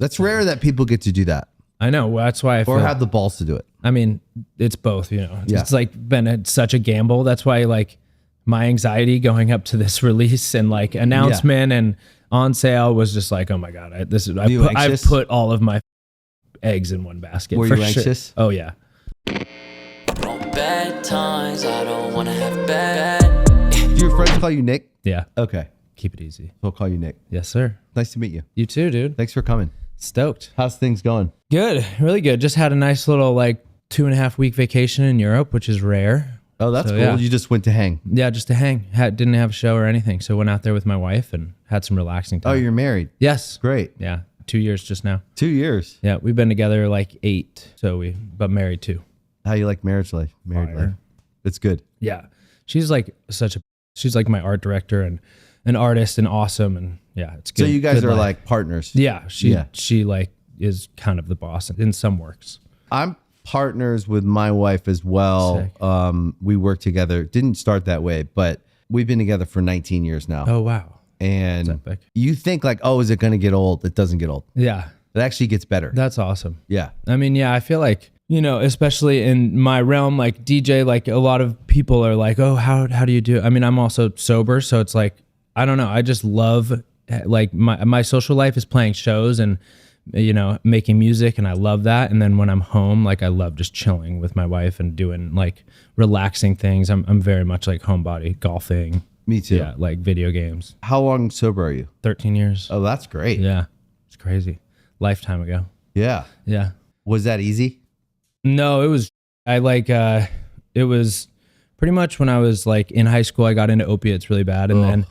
That's rare that people get to do that. I know. Well, that's why I feel, or have the balls to do it. I mean, it's both, you know. Yeah. It's like been such a gamble. That's why like my anxiety going up to this release and like announcement and on sale was just like, oh my God, I've put all of my eggs in one basket. Were you anxious? Sure. Oh yeah. Bad times, I don't want to have bad. Do your friends call you Nick? Yeah. Okay. Keep it easy. We'll call you Nick. Yes, sir. Nice to meet you. You too, dude. Thanks for coming. Stoked. How's things going? Good. Really good. Just had a nice little like 2.5 week vacation in Europe, which is rare. Oh, that's cool. Yeah. You just went to hang. Yeah, just to hang. Didn't have a show or anything. So went out there with my wife and had some relaxing time. Oh, you're married? Yes. Great. Yeah. 2 years just now. 2 years. Yeah. We've been together like 8. But married too. How you like marriage life? Married life. It's good. Yeah. She's like she's like my art director and an artist and awesome. And yeah, it's good. So you guys good are life. like partners. Yeah. She like is kind of the boss in some works. I'm partners with my wife as well. Sick. We work together. Didn't start that way, but we've been together for 19 years now. Oh, wow. And That's epic. you think like, oh, is it going to get old? It doesn't get old. Yeah. It actually gets better. That's awesome. Yeah. I mean, yeah, I feel like, you know, especially in my realm, like DJ, like a lot of people are like, oh, how do you do it? I mean, I'm also sober. So it's like, I don't know. I just love like my social life is playing shows and, you know, making music. And I love that. And then when I'm home, like I love just chilling with my wife and doing like relaxing things. I'm very much like homebody, golfing. Me too. Yeah. Like video games. How long sober are you? 13 years. Oh, that's great. Yeah. It's crazy. Lifetime ago. Yeah. Yeah. Was that easy? No, it was pretty much when I was like in high school, I got into opiates really bad. And then,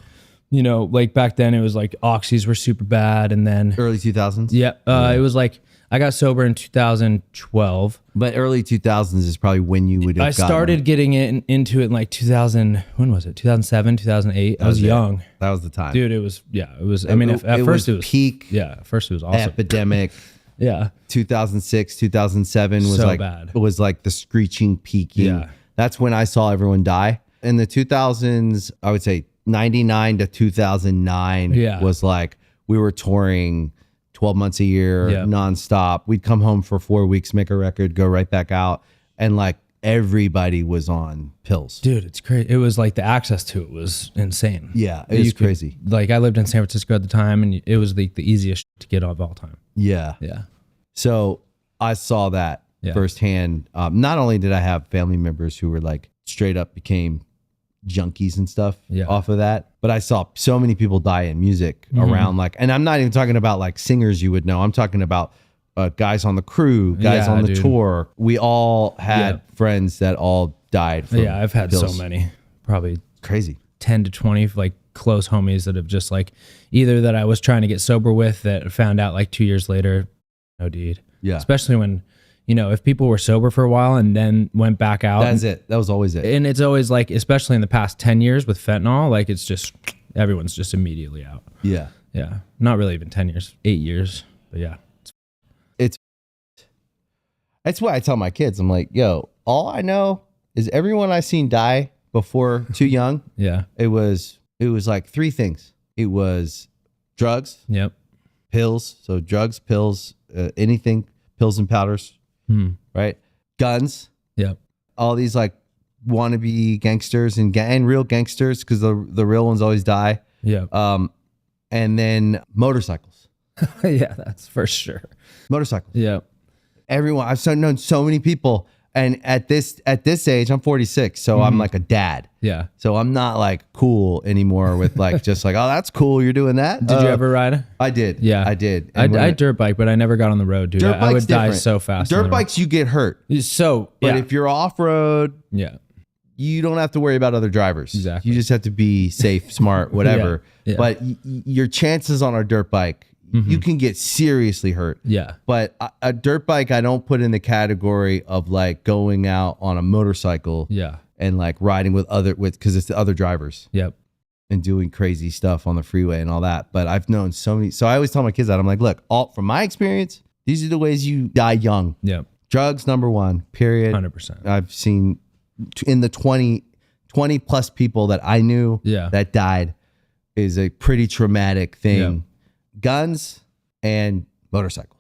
you know, like back then it was like oxys were super bad. And then Early 2000s? yeah, it was like, I got sober in 2012. But early 2000s is probably when you would have I started getting into it in like 2000, when was it? 2007, 2008. I was young. That was the time. Dude, it was, I mean, at first it was peak. Yeah, at first it was awesome. Epidemic. Yeah. 2006, 2007 was So like bad. It was like the screeching, peaking. Yeah. That's when I saw everyone die. In the 2000s, I would say 99 to 2009 was like we were touring 12 months a year, nonstop. We'd come home for 4 weeks, make a record, go right back out, and like everybody was on pills. Dude, it's crazy. It was like the access to it was insane. Yeah, it was crazy. Like I lived in San Francisco at the time, and it was the easiest to get of all time. Yeah. Yeah. So I saw that firsthand. Not only did I have family members who were like straight up became junkies and stuff off of that, but I saw so many people die in music around like, and I'm not even talking about like singers you would know. I'm talking about guys on the crew, guys on the tour. We all had friends that all died from I've had pills. so many, probably Crazy. 10 to 20 like close homies that have just like either that I was trying to get sober with that found out like 2 years later, OD'd. Yeah. Especially when, you know, if people were sober for a while and then went back out. That's it. That was always it. And it's always like, especially in the past 10 years with fentanyl, like it's just, everyone's just immediately out. Yeah. Yeah. Not really even 10 years, 8 years, but yeah. That's why I tell my kids, I'm like, yo, all I know is everyone I seen die before too young. Yeah. It was like 3 things. It was drugs, Yep. pills. So drugs, pills, anything, pills and powders, right? Guns, Yep. all these like wannabe gangsters and real gangsters because the real ones always die. Yeah. And then motorcycles. Yeah, that's for sure. Motorcycles. Yeah. Everyone, I've known so many people. And at this age, I'm 46, so I'm like a dad. Yeah. So I'm not like cool anymore with like just like, oh, that's cool, you're doing that. Did you ever ride? I did. Yeah, I did. I dirt bike, but I never got on the road, dude. I would die so fast. Dirt bikes, you get hurt. So, But if you're off road, you don't have to worry about other drivers. Exactly. You just have to be safe, smart, whatever. Yeah. But your chances on a dirt bike, you can get seriously hurt. Yeah. But a dirt bike, I don't put in the category of like going out on a motorcycle. Yeah. And like riding because it's the other drivers. Yep. And doing crazy stuff on the freeway and all that. But I've known so many. So I always tell my kids that. I'm like, look, from my experience, these are the ways you die young. Yep. Drugs, number one, period. 100%. I've seen in the 20 plus people that I knew that died is a pretty traumatic thing. Yep. Guns and motorcycles.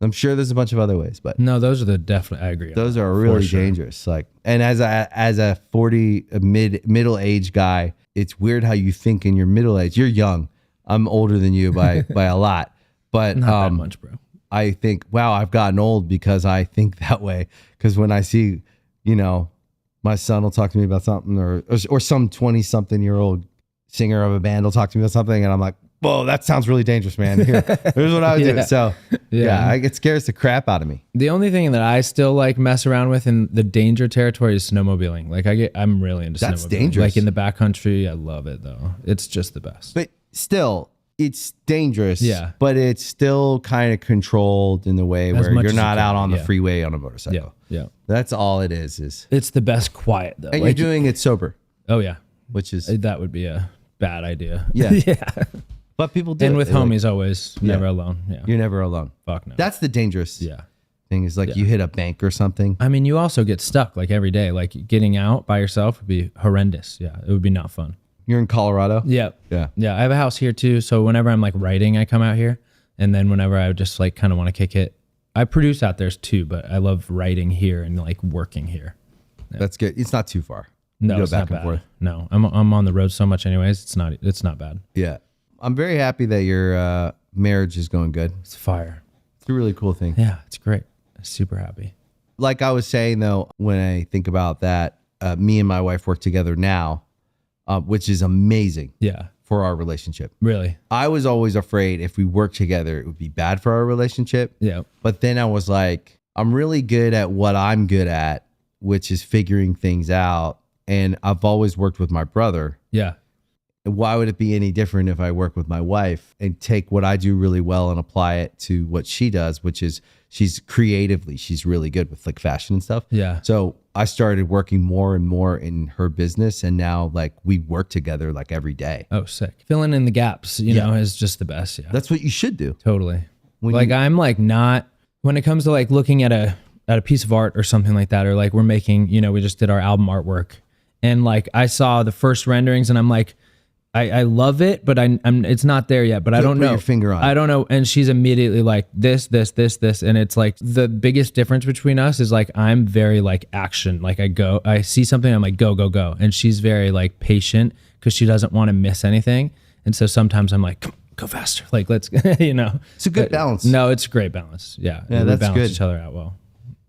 I'm sure there's a bunch of other ways, but no, those are the definitely. I agree. Those are really dangerous. Like, and as a 40 middle aged guy, it's weird how you think in your middle age. You're young. I'm older than you by a lot, but not that much, bro. I think, wow, I've gotten old because I think that way. Because when I see, my son will talk to me about something, or some 20-something-year-old singer of a band will talk to me about something, and I'm like, whoa, that sounds really dangerous, man. Here's what I would do. So it scares the crap out of me. The only thing that I still like mess around with in the danger territory is snowmobiling. Like I'm really into snowmobiling. That's dangerous. Like in the backcountry, I love it though. It's just the best. But still, it's dangerous. Yeah. But it's still kind of controlled in the way where you're not out on the freeway on a motorcycle. Yeah. That's all it is. It's the best quiet though. And you're doing it sober. Oh yeah. Which is that would be a bad idea. Yeah. Yeah. But people do. And with homies, always never alone. Yeah. You're never alone. Fuck no. That's the dangerous thing is like you hit a bank or something. I mean, you also get stuck like every day. Like getting out by yourself would be horrendous. Yeah. It would be not fun. You're in Colorado? Yeah. Yeah. Yeah. I have a house here too. So whenever I'm like writing, I come out here. And then whenever I just like kind of want to kick it, I produce out there too, but I love writing here and like working here. Yeah. That's good. It's not too far. No, it's not bad. No, I'm on the road so much anyways. It's not bad. Yeah. I'm very happy that your marriage is going good. It's fire. It's a really cool thing. Yeah, it's great. I'm super happy. Like I was saying though, when I think about that, me and my wife work together now, which is amazing. Yeah. For our relationship. Really? I was always afraid if we worked together, it would be bad for our relationship. Yeah. But then I was like, I'm really good at what I'm good at, which is figuring things out. And I've always worked with my brother. Yeah. Why would it be any different if I work with my wife and take what I do really well and apply it to what she does, which is she's really good with like fashion and stuff. Yeah. So I started working more and more in her business, and now like we work together like every day. Oh, sick. Filling in the gaps, you know, is just the best. Yeah. That's what you should do. Totally. I'm like not, when it comes to like looking at a piece of art or something like that, or like we're making, we just did our album artwork, and like I saw the first renderings and I'm like, I love it, but I'm it's not there yet. But I don't know. Put your finger on it. I don't know. And she's immediately like this, and it's like the biggest difference between us is like I'm very like action. Like I see something, I'm like go, and she's very like patient because she doesn't want to miss anything. And so sometimes I'm like, go faster. Like let's It's a good balance. No, it's a great balance. Yeah, that's we balance good. Each other out well.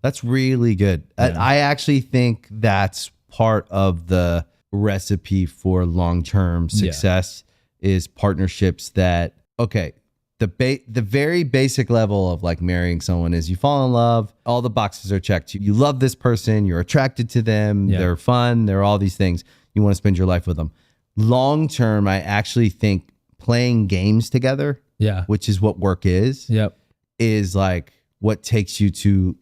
That's really good. Yeah. I actually think that's part of the recipe for long-term success is partnerships that, okay, the very basic level of like marrying someone is you fall in love, all the boxes are checked. You love this person, you're attracted to them, they're fun, they're all these things. You want to spend your life with them. Long-term, I actually think playing games together, which is what work is, is like what takes you to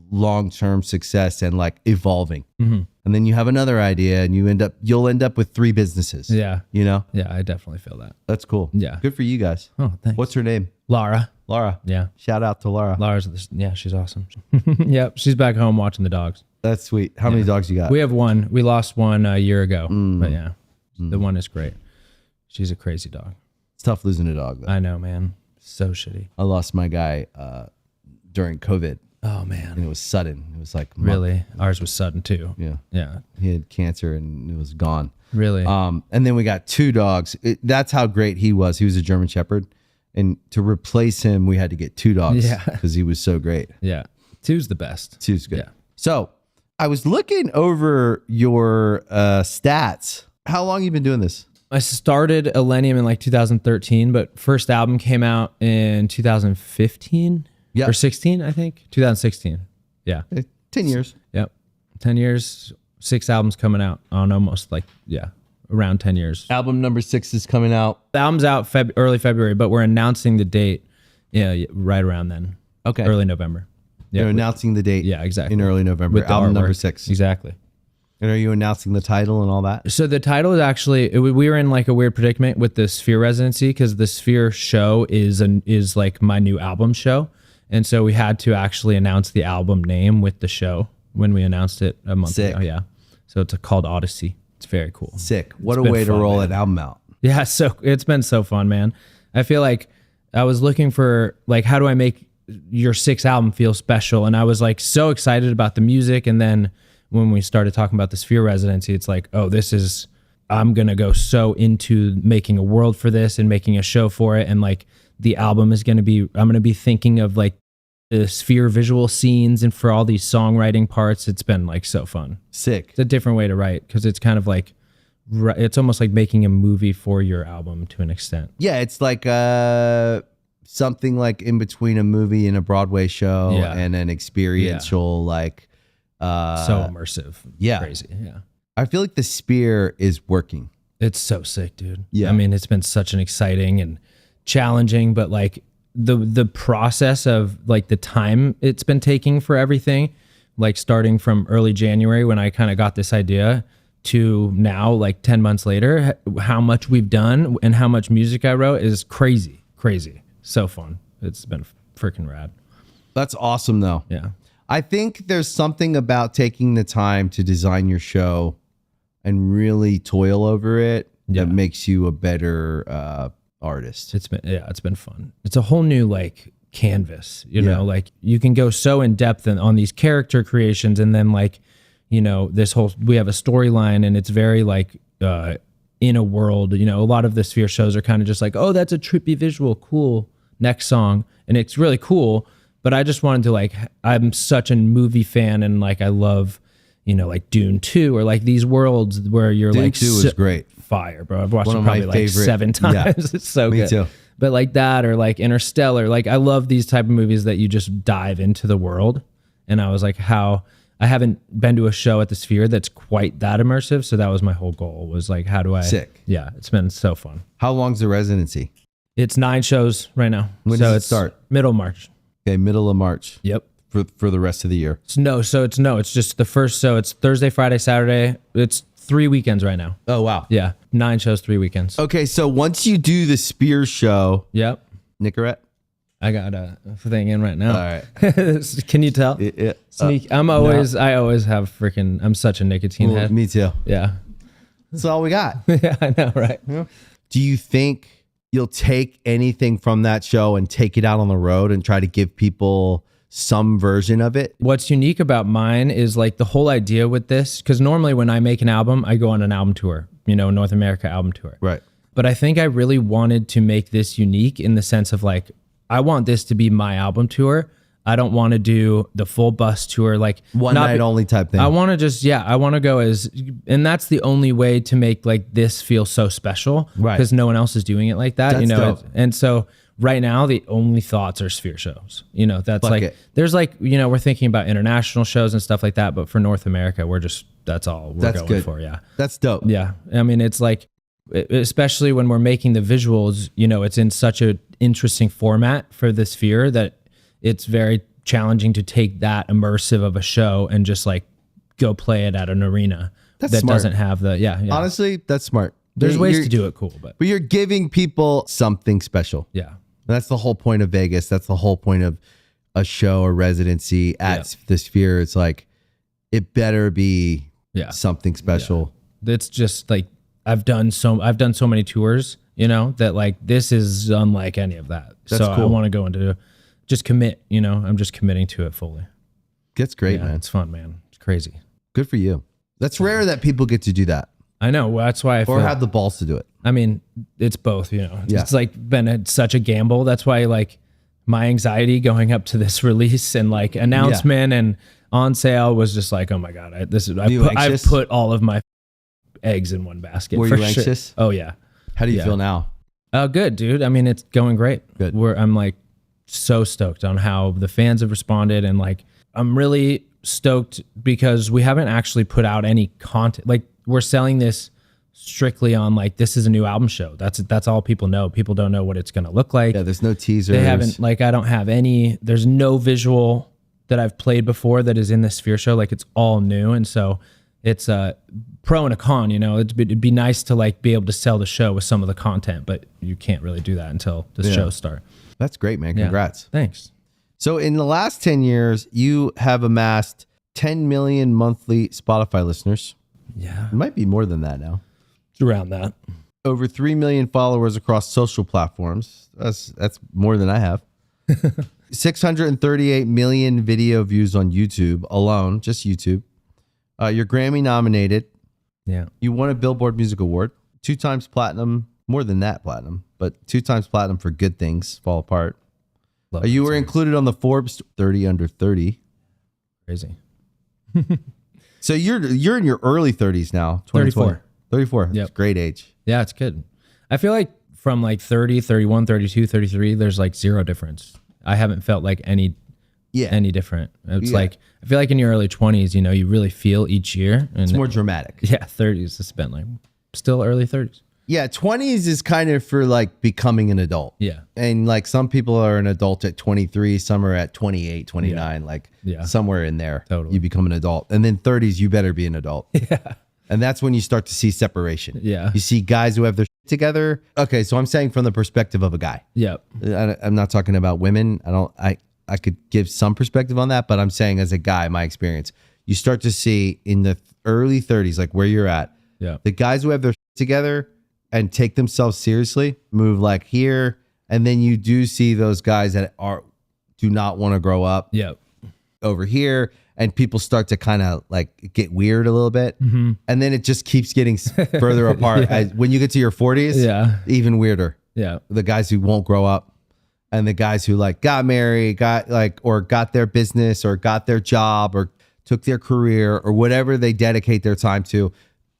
long-term success and like evolving. Mm-hmm. And then you have another idea and you'll end up with 3 businesses. Yeah. Yeah, I definitely feel that. That's cool. Yeah. Good for you guys. Oh, thanks. What's her name? Laura. Yeah. Shout out to Laura. She's awesome. Yep. She's back home watching the dogs. That's sweet. How many dogs you got? We have one. We lost one a year ago, but the one is great. She's a crazy dog. It's tough losing a dog though. I know, man. So shitty. I lost my guy during COVID. Oh man. And it was sudden. It was like really? Ours was sudden too. Yeah. Yeah. He had cancer and it was gone. Really? And then we got 2 dogs. That's how great he was. He was a German Shepherd. And to replace him, we had to get 2 dogs. Yeah. Because he was so great. Yeah. 2's the best. 2's good. Yeah. So I was looking over your stats. How long have you been doing this? I started Illenium in like 2013, but first album came out in 2015. Yeah. Or 16, I think. 2016. Yeah. 10 years. Yep. 10 years, 6 albums coming out on almost like, around 10 years. Album number 6 is coming out. The album's out early February, but we're announcing the date right around then. Okay. Early November. You're announcing the date. Yeah, exactly. In early November. With the album artwork. number 6. Exactly. And are you announcing the title and all that? So the title is actually, we were in like a weird predicament with the Sphere Residency because the Sphere show is like my new album show. And so we had to actually announce the album name with the show when we announced it a month ago. Yeah. So it's called Odyssey. It's very cool. Sick. What a way to roll an album out. Yeah. So it's been so fun, man. I feel like I was looking for like, how do I make your 6th album feel special? And I was like so excited about the music. And then when we started talking about the Sphere residency, it's like, oh, I'm going to go so into making a world for this and making a show for it. And like the album is going to be, I'm going to be thinking of like the Sphere visual scenes and for all these songwriting parts. It's been like so fun. Sick. It's a different way to write because it's kind of like, it's almost like making a movie for your album to an extent. Yeah, it's like something like in between a movie and a Broadway show and an experiential like so immersive. Yeah. Crazy. Yeah. I feel like the Sphere is working. It's so sick, dude. Yeah. I mean, it's been such an exciting and challenging, but like the process of like the time it's been taking for everything, like starting from early January when I kind of got this idea to now, like 10 months later, how much we've done and how much music I wrote is crazy. So fun. It's been freaking rad. That's awesome though. Yeah. I think there's something about taking the time to design your show and really toil over it that makes you a better artist. It's been fun. It's a whole new like canvas, you know, like you can go so in depth on these character creations and then like, you know, we have a storyline and it's very like in a world, you know, a lot of the Sphere shows are kind of just like, oh, that's a trippy visual, cool, next song. And it's really cool. But I just wanted to like, I'm such a movie fan and like I love, you know, like Dune 2 or like these worlds where you're Dune like 2 is great. Fire, bro. I've watched it probably like 7 times. Yeah. It's so Me good. too. But like that or like Interstellar, like I love these type of movies that you just dive into the world. And I was like, I haven't been to a show at the Sphere that's quite that immersive. So that was my whole goal was like, how do I? Sick. Yeah, it's been so fun. How long's the residency? It's 9 shows right now. When so does it start? Middle March. Okay, middle of March. Yep. For the rest of the year. It's just the first. So it's Thursday, Friday, Saturday. It's 3 weekends right now. Oh, wow. Yeah. 9 shows, 3 weekends. Okay, so once you do the Sphere show, Yep. Nicorette? I got a thing in right now. All right. Can you tell? Sneak. I always have freaking, I'm such a nicotine head. Me too. Yeah. That's all we got. Yeah, I know, right? Yeah. Do you think you'll take anything from that show and take it out on the road and try to give people some version of it? What's unique about mine is like the whole idea with this, because normally when I make an album, I go on an album tour, you know, North America album tour. Right. But I think I really wanted to make this unique in the sense of like, I want this to be my album tour. I don't want to do the full bus tour, like one night only type thing. I want to just, I want to go and that's the only way to make like this feel so special. Right. Because no one else is doing it like that, That's you know? dope. And so right now, the only thoughts are Sphere shows, you know, that's there's like, you know, we're thinking about international shows and stuff like that. But for North America, that's all we're going for. Yeah. That's dope. Yeah. I mean, it's like, especially when we're making the visuals, you know, it's in such an interesting format for the Sphere that it's very challenging to take that immersive of a show and just like go play it at an arena that smart. doesn't have the, Honestly, that's smart. There's ways to do it cool, but you're giving people something special. Yeah. That's the whole point of Vegas. That's the whole point of a show or residency at the Sphere. It's like, it better be something special. Yeah. It's just like, I've done so many tours, you know, that like, this is unlike any of that. That's so cool. I want to go into just commit, you know, I'm just committing to it fully. That's great, man. It's fun, man. It's crazy. Good for you. That's rare that people get to do that. I know. Well, that's why I feel, or have the balls to do it. I mean, it's both, you know, it's like been such a gamble. That's why like my anxiety going up to this release and like announcement and on sale was just like, oh my God, I've put all of my eggs in one basket. Were you anxious? Sure. Oh yeah. How do you feel now? Oh, good, dude. I mean, it's going great. Good. I'm like so stoked on how the fans have responded. And like, I'm really stoked because we haven't actually put out any content. Like we're selling this strictly on like, this is a new album show. That's all people know. People don't know what it's going to look like. Yeah. There's no teasers. They haven't, like, I don't have there's no visual that I've played before that is in the Sphere show. Like it's all new. And so it's a pro and a con, you know, it'd be nice to like be able to sell the show with some of the content, but you can't really do that until the shows start. That's great, man. Congrats. Thanks. So in the last 10 years, you have amassed 10 million monthly Spotify listeners. Yeah. It might be more than that now. It's around that. Over 3 million followers across social platforms. That's more than I have. 638 million video views on YouTube alone, just YouTube. You're Grammy nominated. Yeah. You won a Billboard Music Award, 2 times platinum, more than that platinum, but 2 times platinum for Good Things Fall Apart. You were included on the Forbes 30 under 30. Crazy. So you're in your early 30s now. 34. 34. Yep. That's a great age. Yeah, it's good. I feel like from like 30, 31, 32, 33, there's like zero difference. I haven't felt like any different. It's like, I feel like in your early 20s, you really feel each year. And it's more dramatic. Yeah, 30s, it's been like still early 30s. Yeah, 20s is kind of for like becoming an adult. Yeah. And like some people are an adult at 23, some are at 28, 29, somewhere in there. Totally. You become an adult. And then 30s, you better be an adult. Yeah. And that's when you start to see separation. Yeah. You see guys who have their shit together. Okay, so I'm saying from the perspective of a guy. Yep. I'm not talking about women. I could give some perspective on that, but I'm saying as a guy, my experience, you start to see in the early 30s, like where you're at, the guys who have their shit together and take themselves seriously move like here. And then you do see those guys that do not want to grow up over here. And people start to kind of like get weird a little bit. Mm-hmm. And then it just keeps getting further apart. When you get to your 40s, even weirder. Yeah. The guys who won't grow up and the guys who like got married, or got their business or got their job or took their career or whatever they dedicate their time to,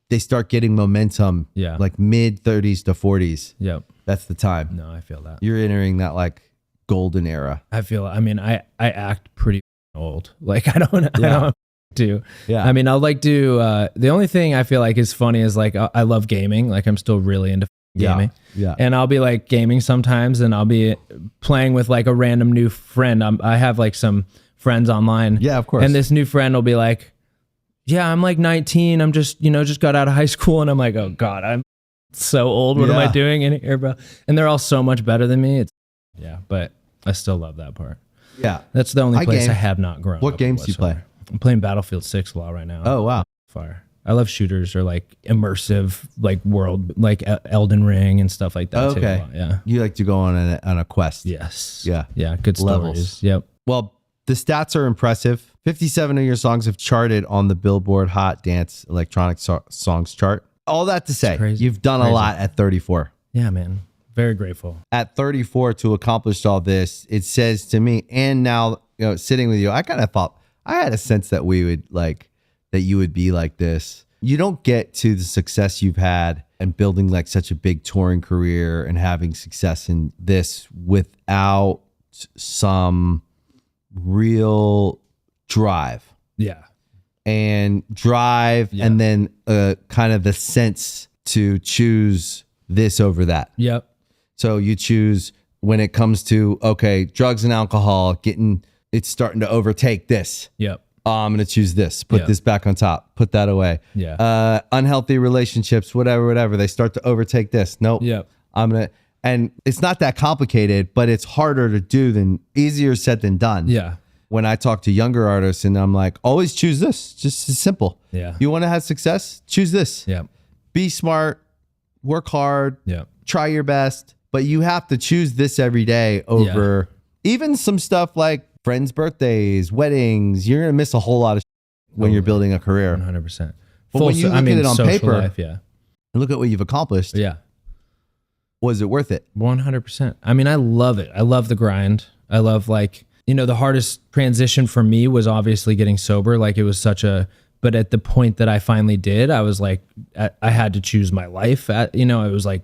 they start getting momentum. Yeah. Like mid 30s to 40s. Yep. That's the time. No, I feel that. You're entering that like golden era. I act pretty old. Like I don't do. Yeah. I mean, I'll like do, the only thing I feel like is funny is like, I love gaming. Like I'm still really into gaming. Yeah. And I'll be like gaming sometimes and I'll be playing with like a random new friend. I have like some friends online. Yeah, of course. And this new friend will be like, yeah, I'm like 19. I'm just got out of high school. And I'm like, oh God, I'm so old. What am I doing in here, bro? And they're all so much better than me. But I still love that part. Yeah. That's the only place I have not grown up. What games do you play? I'm playing Battlefield 6 a lot right now. Oh, wow. Fire. I love shooters or like immersive, like world, like Elden Ring and stuff like that. Okay. Too. Yeah. You like to go on a quest. Yes. Yeah. Yeah. Good levels. Stories. Yep. Well, the stats are impressive. 57 of your songs have charted on the Billboard Hot Dance Electronic Songs chart. All that to say, you've done a lot at 34. Yeah, man. Very grateful. At 34 to accomplish all this, it says to me, and now sitting with you, I kind of thought, I had a sense that we would like, that you would be like this. You don't get to the success you've had and building like such a big touring career and having success in this without some real drive. Yeah. And then kind of the sense to choose this over that. Yep. So you choose when it comes to, okay, drugs and alcohol, it's starting to overtake this. Yep. I'm going to choose this, put this back on top, put that away. Yeah. Unhealthy relationships, whatever. They start to overtake this. Nope. Yep. And it's not that complicated, but it's harder to do easier said than done. Yeah. When I talk to younger artists and I'm like, always choose this. Just as simple. Yeah. You want to have success? Choose this. Yeah. Be smart, work hard, try your best, but you have to choose this every day over even some stuff like friends' birthdays, weddings. You're going to miss a whole lot of when you're building a career. 100%. But when you look at it on paper, life, and look at what you've accomplished. Yeah. Was it worth it? 100%. I mean, I love it. I love the grind. I love the hardest transition for me was obviously getting sober. Like it was but at the point that I finally did, I was like, I had to choose my life. It was like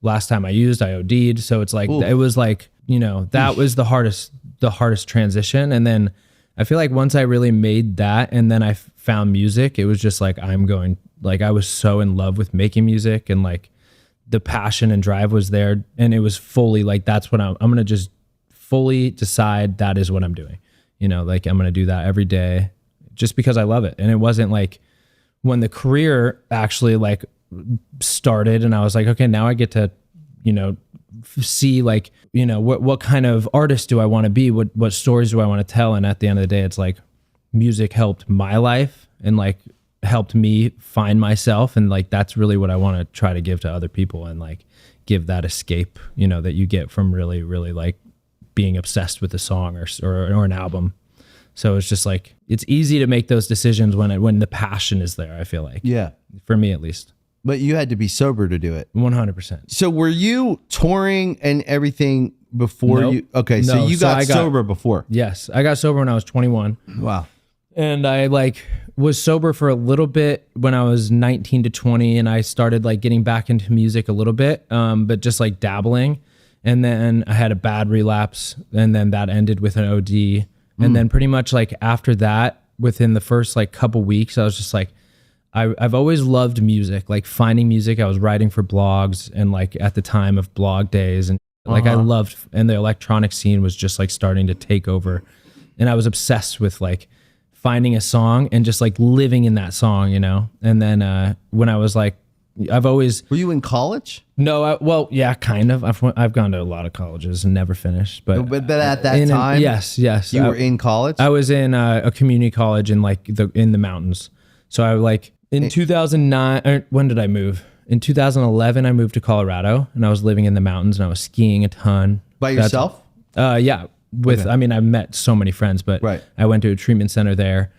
last time I used, I OD'd. So it's like, it was like, that was the hardest transition. And then I feel like once I really made that and then I found music, it was just like, I was so in love with making music and like the passion and drive was there. And it was fully like, that's what I'm going to just fully decide that is what I'm doing. Like I'm going to do that every day just because I love it. And it wasn't like when the career actually like started and I was like, okay, now I get to, see like, what kind of artist do I want to be? What stories do I want to tell? And at the end of the day, it's like music helped my life and like helped me find myself. And like, that's really what I want to try to give to other people, and like give that escape, you know, that you get from really, really like being obsessed with a song or an album. So it's just like, it's easy to make those decisions when the passion is there, I feel like. Yeah. For me, at least. But you had to be sober to do it. 100%. So were you touring and everything before Nope. you? Okay. So No, you so got I got- sober before. Yes. I got sober when I was 21. Wow. And I like was sober for a little bit when I was 19 to 20, and I started like getting back into music a little bit, but just like dabbling. And then I had a bad relapse, and then that ended with an OD. And then pretty much like after that, within the first like couple weeks, I was just like, I've always loved music, like finding music. I was writing for blogs, and like at the time of blog days, and like I loved, and the electronic scene was just like starting to take over. And I was obsessed with like finding a song and just like living in that song, you know? And then when I was like, Were you in college? No, well, yeah, kind of. I've gone to a lot of colleges and never finished, but at that time, yes, you were in college. I was in a community college in like in the mountains. So I like in 2009. Or when did I move? In 2011, I moved to Colorado, and I was living in the mountains, and I was skiing a ton. By yourself? Yeah. I mean, I met so many friends, but Right. I went to a treatment center there.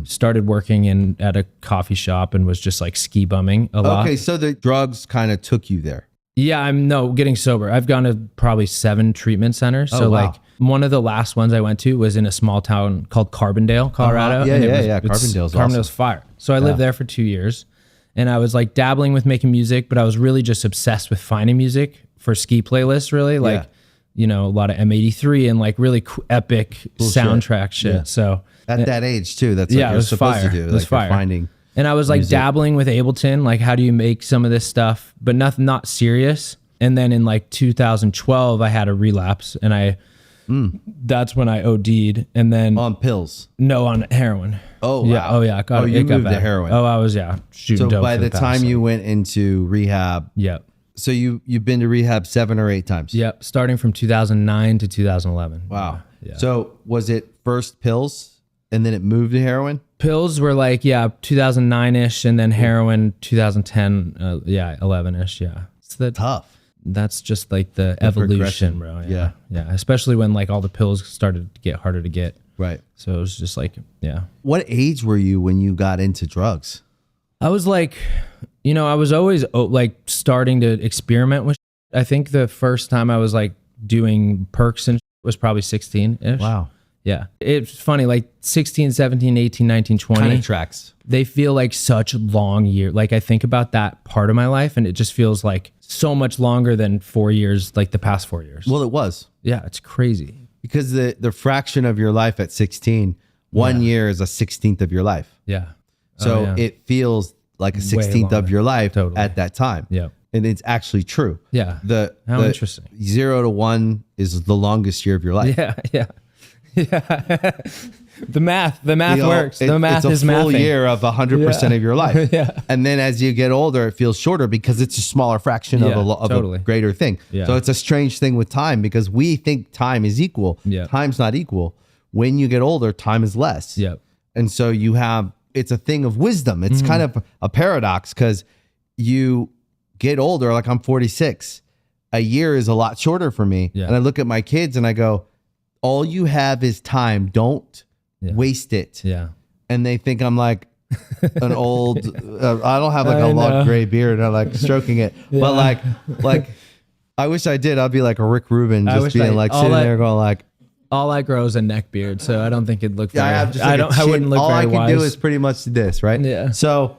Started working at a coffee shop, and was just like ski bumming a lot. Okay, so the drugs kind of took you there. Yeah, getting sober. I've gone to probably 7 treatment centers. So wow. like one of the last ones I went to was in a small town called Carbondale, Colorado. Yeah, and Carbondale's Carbondale's fire. So I lived there for 2 years, and I was like dabbling with making music, but I was really just obsessed with finding music for ski playlists, really. Like, you know, a lot of M83 and like really epic soundtrack shit. Yeah. So At that age too, that's what it you're was supposed fire. to do. It was Like, you're fire. finding. And I was like dabbling with Ableton, like how do you make some of this stuff, but not serious. And then in like 2012, I had a relapse, and that's when I OD'd. And then On pills. no, on heroin. Oh, Yeah. wow. Oh yeah. Got Oh, it. you It got moved to bad. heroin. Oh, I was shooting So dope by for the past, time like- you went into rehab, Yep. so you've been to rehab 7 or 8 times. Yep. Starting from 2009 to 2011. Wow. Yeah. So was it first pills and then it moved to heroin? Pills were like 2009-ish, and then heroin 2010. 11-ish. Yeah. It's Tough. That's just like the evolution, progression. bro. Yeah. Yeah. Especially when like all the pills started to get harder to get. Right. So it was just like, yeah. What age were you when you got into drugs? I was like, I was always like starting to experiment with shit. I think the first time I was like doing perks and shit was probably 16-ish. Wow. Yeah. It's funny, like 16, 17, 18, 19, 20. Kind of tracks. They feel like such long years. Like I think about that part of my life, and it just feels like so much longer than 4 years, like the past 4 years. Well, it was. Yeah, it's crazy. Because the fraction of your life at 16, 1 year is a 16th of your life. Yeah. So yeah. it feels like a 16th of longer. your life Totally. at that time. Yeah. And it's actually true. Yeah. How the interesting. 0 to 1 is the longest year of your life. Yeah, yeah. Yeah. the math works. The math it's is a full mathing. year of 100% of your life. Yeah. And then as you get older, it feels shorter because it's a smaller fraction Yeah, of totally. a greater thing. Yeah. So it's a strange thing with time because we think time is equal. Yeah. Time's not equal. When you get older, time is less. Yep. And so it's a thing of wisdom. It's kind of a paradox because you get older, like I'm 46. A year is a lot shorter for me. Yeah. And I look at my kids and I go, all you have is time. Don't waste it. Yeah. And they think I'm like an old, I don't have like a I long know. gray beard. I'm like stroking it. But like, I wish I did. I'd be like a Rick Rubin, I just wish being I- like all sitting I- there going like, All I grow is a neck beard, so I don't think it'd look very. I have just like I wouldn't look all very I can wise. do is pretty much this, right? Yeah. So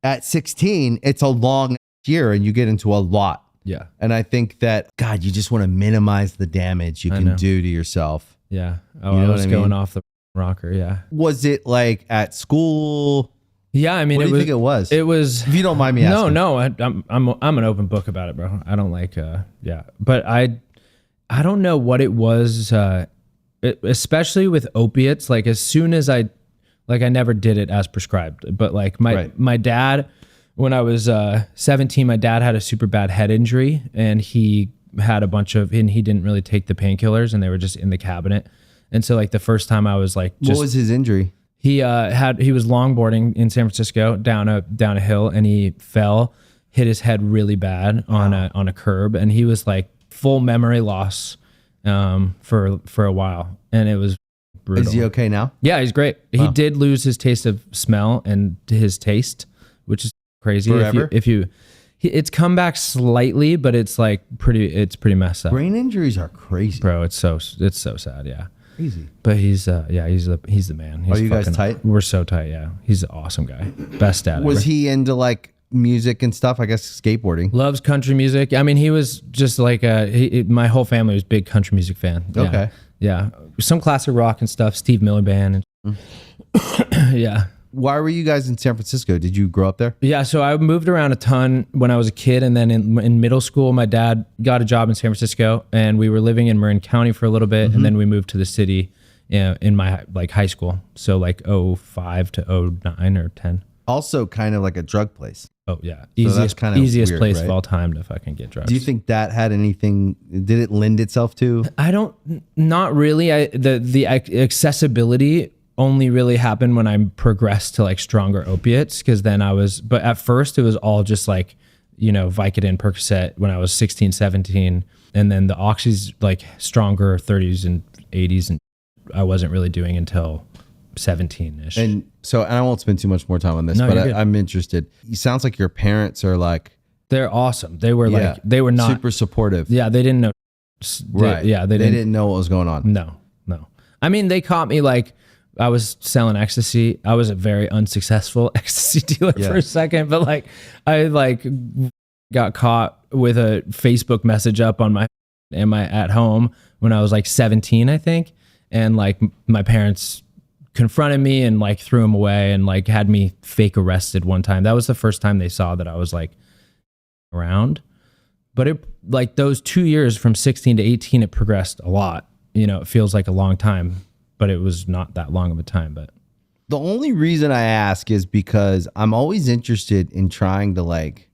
at 16, it's a long year and you get into a lot. Yeah. And I think that, God, you just want to minimize the damage you can know. do to yourself. Yeah. Oh, You know I what was I going mean? off the rocker. Yeah. Was it like at school? Yeah. I mean, What do you think it was? It was. If you don't mind me asking. No. I'm an open book about it, bro. I don't like. Yeah. But I don't know what it was. Especially with opiates. Like as soon as I never did it as prescribed. But like my dad. When I was 17, my dad had a super bad head injury, and he had and he didn't really take the painkillers, and they were just in the cabinet. And so like the first time I was like, What was his injury? He was longboarding in San Francisco down a hill, and he fell, hit his head really bad on a curb, and he was like full memory loss for a while, and it was brutal. Is he okay now? Yeah, he's great. He did lose his taste of smell and his taste, which is crazy. Forever? It's come back slightly, but it's like pretty messed up. Brain injuries are crazy, bro. It's so sad. Yeah. Crazy. But he's the man. He's Are you guys tight? We're so tight. Yeah. He's an awesome guy. Best dad Was ever. he into like music and stuff? I guess skateboarding. Loves country music. I mean, he was just like my whole family was big country music fan. Yeah. Okay. Yeah. Some classic rock and stuff. Steve Miller Band. And yeah. Why were you guys in San Francisco? Did you grow up there? Yeah, so I moved around a ton when I was a kid, and then in middle school, my dad got a job in San Francisco, and we were living in Marin County for a little bit, and then we moved to the city in my like high school, so like 05 to 09 or 10. Also, kind of like a drug place. Oh yeah, that's kind of easiest weird, place right? of all time to fucking get drugs. Do you think that had anything? Did it lend itself to? Not really. The accessibility only really happened when I progressed to like stronger opiates, because then but at first it was all just like, Vicodin, Percocet when I was 16, 17. And then the oxys like stronger 30s and 80s, and I wasn't really doing until 17-ish. And I won't spend too much more time on this, No, but you're good. I'm interested. It sounds like your parents are like, they're awesome. They were they were not super supportive. Yeah, they didn't know. Right. They didn't know what was going on. No. I mean, they caught me like I was selling ecstasy. I was a very unsuccessful ecstasy dealer for a second, but like I like got caught with a Facebook message up on my at home when I was like 17, I think. And like my parents confronted me and like threw him away and like had me fake arrested one time. That was the first time they saw that I was like around. But it like those 2 years from 16 to 18, it progressed a lot. It feels like a long time, but it was not that long of a time. But the only reason I ask is because I'm always interested in trying to like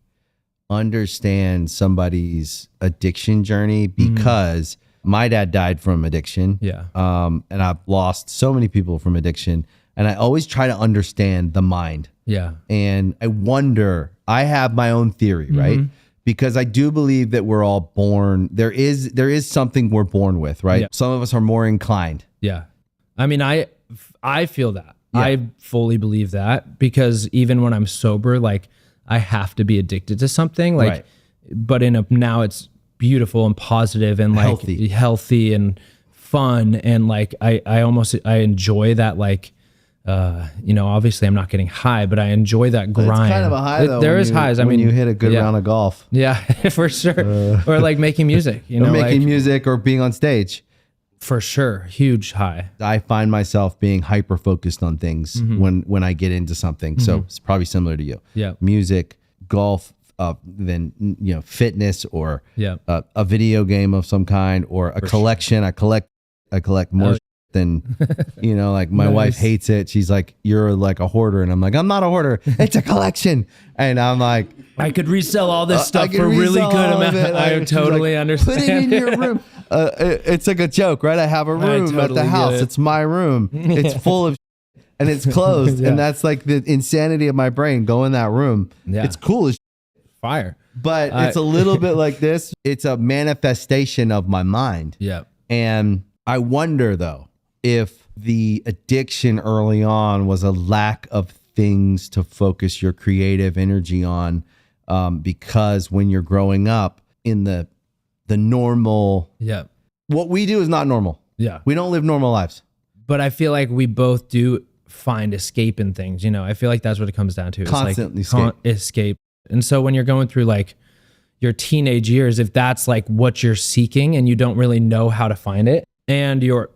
understand somebody's addiction journey, because my dad died from addiction. Yeah. And I've lost so many people from addiction, and I always try to understand the mind. yeah. And I wonder, I have my own theory, right? Because I do believe that we're all born. There is something we're born with, right? Yeah. Some of us are more inclined. Yeah. I mean, I feel that. Yeah. I fully believe that, because even when I'm sober, like I have to be addicted to something, like, Right. but now it's beautiful and positive and like healthy and fun. And like, I enjoy that. Like, obviously I'm not getting high, but I enjoy that grind. It's kind of a high though. There is highs. I mean, you hit a good round of golf. Yeah, for sure. Or like making music, or making music or being on stage. For sure. Huge high. I find myself being hyper focused on things when I get into something. So it's probably similar to you. Yeah. Music, golf, then fitness, or Yeah. a video game of some kind, or a collection. Sure. I collect more than like my wife hates it. She's like, "You're like a hoarder," and I'm like, "I'm not a hoarder. It's a collection." And I'm like, I could resell all this stuff for really good amount. I totally understand. Put it in your room. It's like a joke, right? I have a room at the house. It's my room. It's full of and it's closed. And that's like the insanity of my brain. Go in that room. Yeah. It's cool as fire. But it's a little bit like this. It's a manifestation of my mind. Yeah. And I wonder though, if the addiction early on was a lack of things to focus your creative energy on, because when you're growing up in the normal, what we do is not normal. Yeah. We don't live normal lives. But I feel like we both do find escape in things. I feel like that's what it comes down to. Constantly it's like escape. And so when you're going through like your teenage years, if that's like what you're seeking and you don't really know how to find it, and you're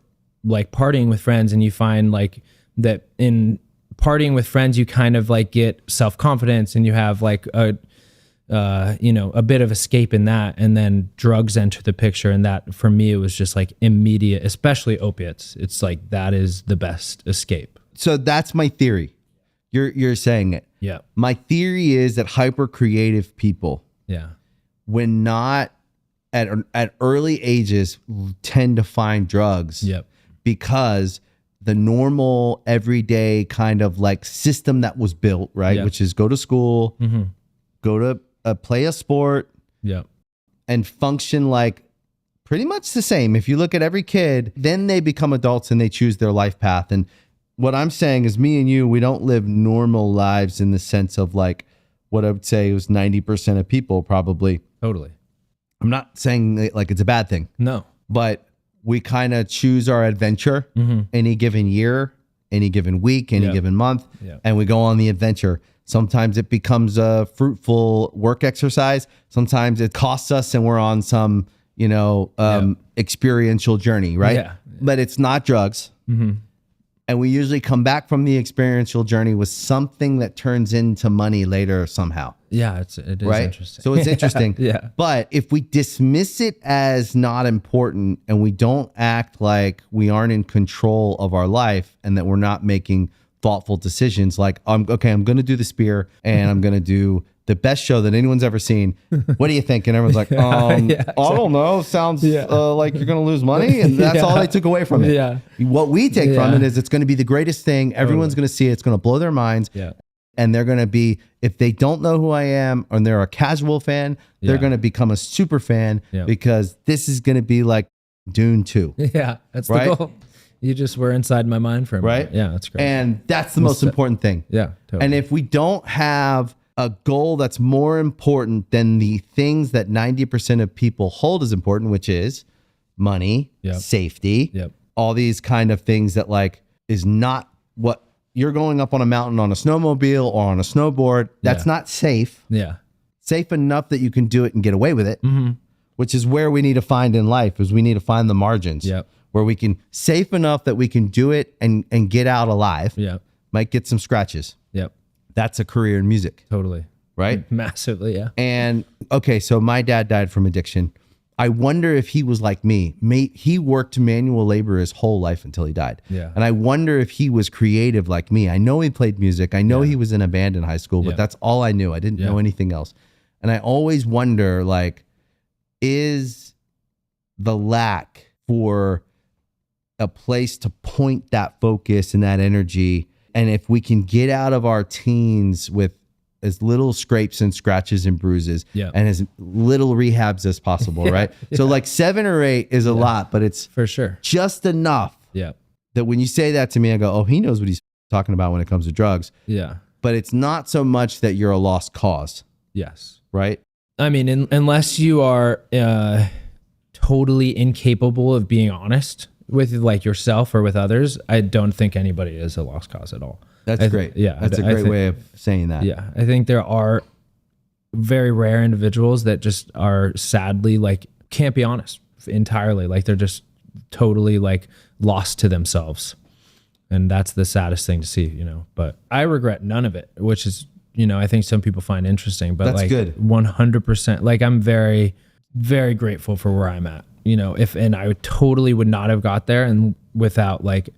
like partying with friends and you find like that in partying with friends, you kind of like get self-confidence and you have like a bit of escape in that. And then drugs enter the picture. And that for me, it was just like immediate, especially opiates. It's like, that is the best escape. So that's my theory. You're saying it. Yeah. My theory is that hyper creative people, when not at early ages, tend to find drugs. Yep. Because the normal everyday kind of like system that was built, right? Yeah. Which is go to school, go to play a sport, and function like pretty much the same. If you look at every kid, then they become adults and they choose their life path. And what I'm saying is me and you, we don't live normal lives in the sense of like what I would say was 90% of people probably. Totally. I'm not saying like it's a bad thing. No. But we kind of choose our adventure any given year, any given week, any given month, and we go on the adventure. Sometimes it becomes a fruitful work exercise. Sometimes it costs us and we're on some, experiential journey, right? Yeah. But it's not drugs. And we usually come back from the experiential journey with something that turns into money later somehow. Yeah, it is right? interesting. So it's interesting. Yeah. But if we dismiss it as not important and we don't act like we aren't in control of our life and that we're not making thoughtful decisions, like, I'm going to do the spear and I'm going to do the best show that anyone's ever seen. What do you think? And everyone's like, exactly. I don't know. Sounds like you're going to lose money. And that's all they took away from it. Yeah. What we take from it is it's going to be the greatest thing. Everyone's going to see it. It's going to blow their minds. Yeah. And they're going to be, if they don't know who I am or they're a casual fan, they're going to become a super fan because this is going to be like Dune 2. Yeah. That's the goal. You just were inside my mind for a minute. Right? Yeah, that's great. And that's the most important thing. Yeah, totally. And if we don't have a goal that's more important than the things that 90% of people hold as important, which is money, safety, all these kind of things that like is not what you're going up on a mountain on a snowmobile or on a snowboard. That's not safe. Yeah. Safe enough that you can do it and get away with it, which is where we need to find in life is we need to find the margins where we can safe enough that we can do it and get out alive. Yeah. Might get some scratches. Yep. That's a career in music. Totally. Right? Massively, yeah. And okay, so my dad died from addiction. I wonder if he was like me. He worked manual labor his whole life until he died. Yeah. And I wonder if he was creative like me. I know he played music. I know he was in a band in high school, but that's all I knew. I didn't know anything else. And I always wonder, like, is the lack for a place to point that focus and that energy, and if we can get out of our teens with as little scrapes and scratches and bruises and as little rehabs as possible, right? So like 7 or 8 is a lot, but it's for sure just enough that when you say that to me, I go, oh, he knows what he's talking about when it comes to drugs. Yeah. But it's not so much that you're a lost cause. Yes. Right? I mean, unless you are totally incapable of being honest with like yourself or with others, I don't think anybody is a lost cause at all. That's great. Yeah. That's a great way of saying that. Yeah. I think there are very rare individuals that just are sadly like can't be honest entirely. Like they're just totally like lost to themselves. And that's the saddest thing to see, but I regret none of it, which is, I think some people find interesting, but that's like good. 100%, like I'm very, very grateful for where I'm at, and I totally would not have got there. And without like,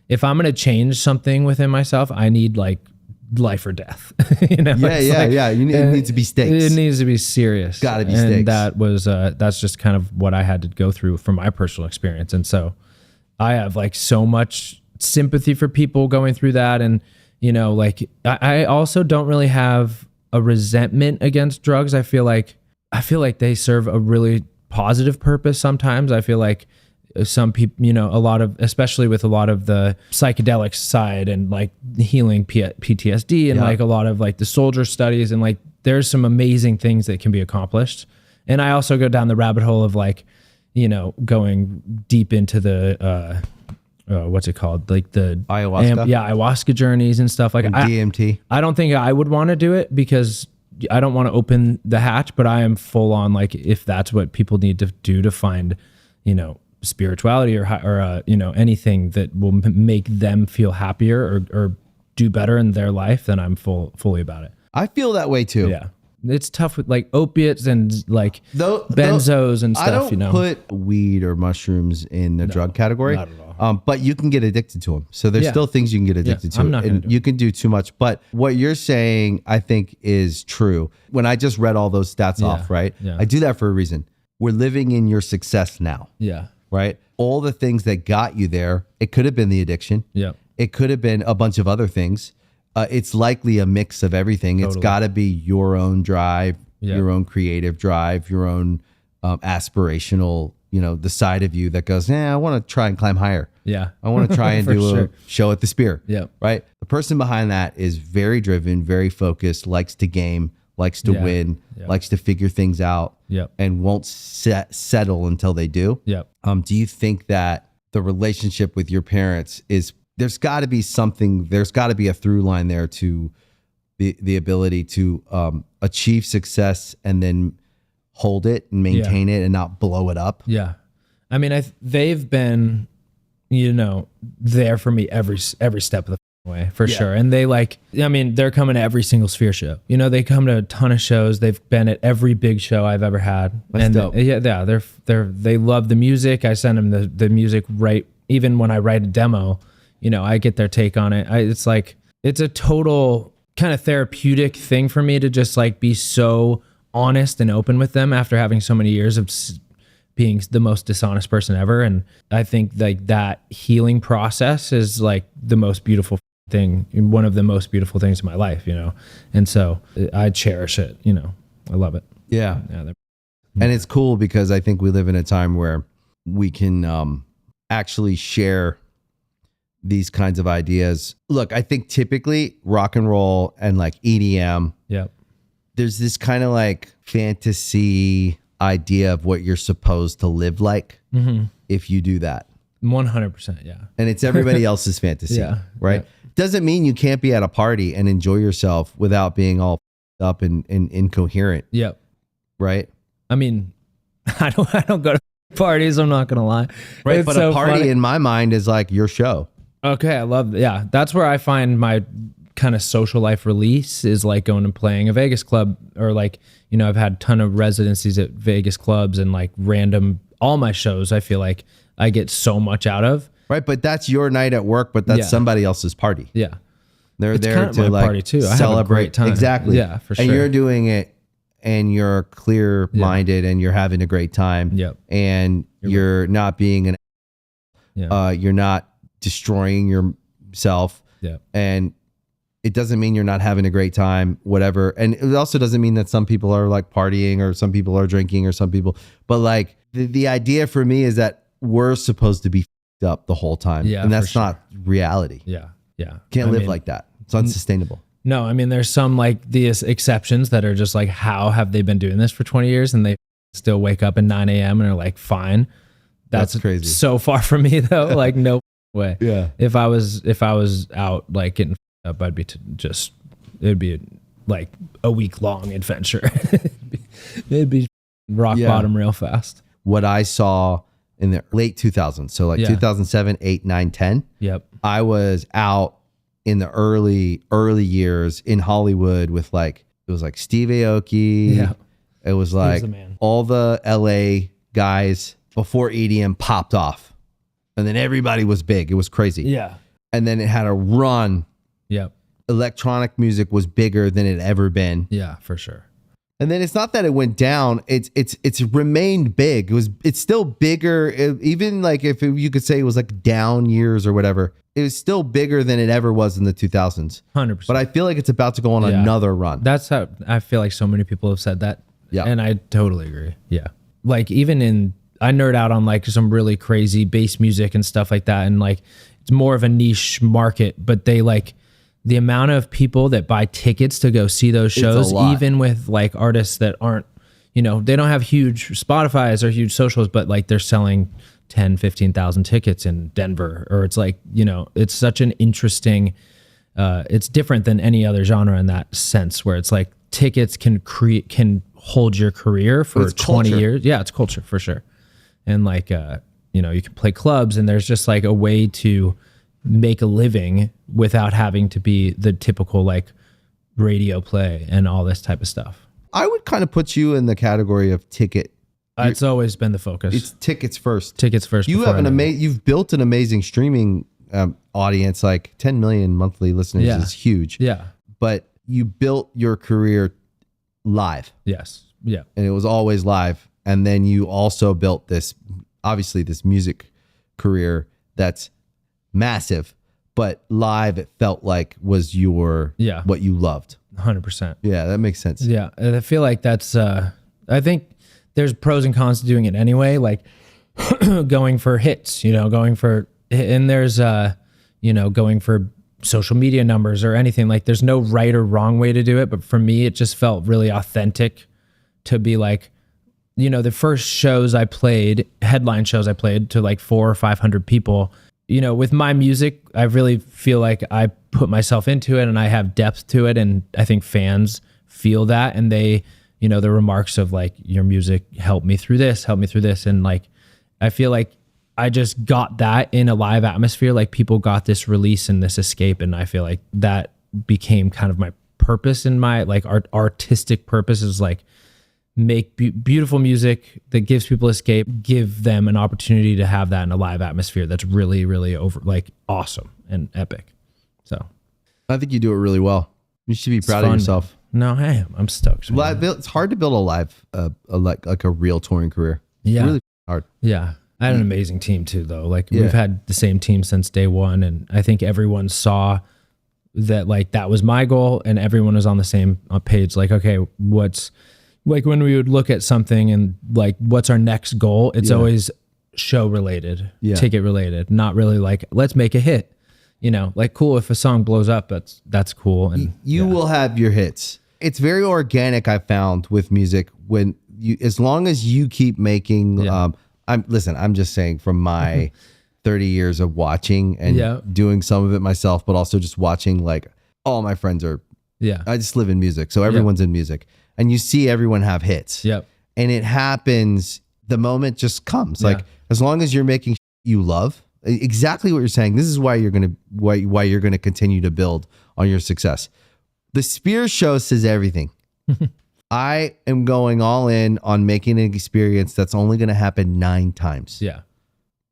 if I'm going to change something within myself, I need like life or death, Yeah. It needs to be stakes. It needs to be serious. Gotta be and stakes. That was, that's just kind of what I had to go through from my personal experience. And so I have like so much sympathy for people going through that. And, like I also don't really have a resentment against drugs. I feel like they serve a really positive purpose sometimes. I feel like some people, especially with a lot of the psychedelic side and like healing PTSD and like a lot of like the soldier studies and like there's some amazing things that can be accomplished. And I also go down the rabbit hole of like, going deep into the, what's it called? Like the ayahuasca. Ayahuasca journeys and stuff like and DMT. I don't think I would want to do it because I don't want to open the hatch, but I am full on like, if that's what people need to do to find, spirituality or anything that will make them feel happier or do better in their life, then I'm fully about it. I feel that way too. Yeah. It's tough with like opiates and like benzos and stuff, I don't put weed or mushrooms in the drug category. Not at all. But you can get addicted to them. So there's still things you can get addicted to. I'm not and you can do too much. But what you're saying, I think, is true. When I just read all those stats off, right? Yeah. I do that for a reason. We're living in your success now. Yeah. right? All the things that got you there, it could have been the addiction. Yeah. It could have been a bunch of other things. It's likely a mix of everything. Totally. It's got to be your own drive, your own creative drive, your own aspirational, the side of you that goes, I want to try and climb higher. Yeah. I want to try and do a show at the Spear. Yeah. Right. The person behind that is very driven, very focused, likes to game, likes to win, likes to figure things out, and won't settle until they do. Yep. Do you think that the relationship with your parents there's got to be something, there's got to be a through line there to the ability to achieve success and then hold it and maintain it and not blow it up? Yeah. I mean, they've been, there for me every step of the way, for sure. And they they're coming to every single Sphere show. They come to a ton of shows. They've been at every big show I've ever had. That's dope. They love the music. I send them the music right. Even when I write a demo, I get their take on it. It's a total kind of therapeutic thing for me to just be so honest and open with them after having so many years of being the most dishonest person ever. And I think that healing process is the most beautiful thing, one of the most beautiful things in my life, and so I cherish it. I love it. Yeah. And it's cool because I think we live in a time where we can actually share these kinds of ideas. Look, I think typically rock and roll and EDM, there's this kind of fantasy idea of what you're supposed to live like if you do that. 100%. Yeah. And it's everybody else's fantasy, right? Doesn't mean you can't be at a party and enjoy yourself without being all up and incoherent. Yep. Right. I mean, I don't go to parties. I'm not going to lie. Right. But a party in my mind is your show. Okay. I love that. Yeah. That's where I find my kind of social life release is going and playing a Vegas club, or I've had a ton of residencies at Vegas clubs and random, all my shows. I feel like I get so much out of. Right. But that's your night at work, but that's somebody else's party. Yeah. They're there to party too. I celebrate. have a great time. Exactly. Yeah, for sure. And you're doing it and you're clear minded and you're having a great time. Yep. And you're not being you're not destroying yourself. Yeah. And it doesn't mean you're not having a great time, whatever. And it also doesn't mean that some people are partying or some people are drinking or some people, but the idea for me is that we're supposed to be f***ed up the whole time. Yeah. And that's not reality. Yeah. Yeah. Can't live like that. It's unsustainable. No, I mean, there's some these exceptions that are just how have they been doing this for 20 years and they still wake up at 9 a.m. and are fine. That's crazy. So far from me though. No way. Yeah. If I was out getting up, I'd be it'd be a week long adventure. It'd be rock bottom real fast. What I saw in the late 2000s, so 2007, 8, 9, 10. Yep. I was out in the early years in Hollywood with it was Steve Aoki. Yeah. It was all the LA guys before EDM popped off. And then everybody was big. It was crazy. Yeah. And then it had a run. Yep. Electronic music was bigger than it ever been. Yeah, for sure. And then it's not that it went down. It's remained big. It's still bigger. Even if you could say it was down years or whatever, it was still bigger than it ever was in the 2000s. 100%. But I feel like it's about to go on another run. That's how I feel so many people have said that. Yeah. And I totally agree. Yeah. Even I nerd out on some really crazy bass music and stuff like that. And it's more of a niche market, but they the amount of people that buy tickets to go see those shows, even with artists that aren't, they don't have huge Spotify's or huge socials, but they're selling 10, 15,000 tickets in Denver, or it's it's such an interesting, it's different than any other genre in that sense, where it's tickets can hold your career for 20 years. Yeah. It's culture for sure. And you can play clubs and there's just a way to make a living without having to be the typical radio play and all this type of stuff. I would kind of put you in the category of ticket. It's always been the focus. It's tickets first. Tickets first. You have you've built an amazing streaming audience. 10 million monthly listeners is huge. Yeah. But you built your career live. Yes. Yeah. And it was always live. And then you also built this obviously this music career that's massive, but live it felt like was your what you loved. 100%. Yeah, that makes sense. Yeah, and I feel like that's I think there's pros and cons to doing it anyway, like going for hits, going for, and there's going for social media numbers or anything. Like there's no right or wrong way to do it, but for me it just felt really authentic to be like, the first shows I played, headline shows I played to like 400 or 500 people, with my music, I really feel like I put myself into it and I have depth to it. And I think fans feel that. And they, the remarks of like, your music helped me through this. And like, I feel like I just got that in a live atmosphere. Like people got this release and this escape. And I feel like that became kind of my purpose in my like artistic purpose is like, make beautiful music that gives people escape, give them an opportunity to have that in a live atmosphere that's really, really awesome and epic. So I think you do it really well. You should be proud of yourself. No, I am. I'm stoked. It's hard to build a live, like a real touring career. Yeah. Really hard. Yeah. I had an amazing team too, though. Like we've had the same team since day one. And I think everyone saw that like that was my goal and everyone was on the same page. Like, okay, what's, like when we would look at something and like, what's our next goal? It's always show related, ticket related, not really like, let's make a hit, like cool. If a song blows up, that's cool. And you will have your hits. It's very organic. I found with music when as long as you keep making, I'm just saying from my 30 years of watching and doing some of it myself, but also just watching like all my friends are, I just live in music. So everyone's in music. And you see everyone have hits. Yep. And it happens, the moment just comes. Like as long as you're making you love, exactly what you're saying. This is why you're gonna continue to build on your success. The Spears show says everything. I am going all in on making an experience that's only gonna happen 9 times. Yeah.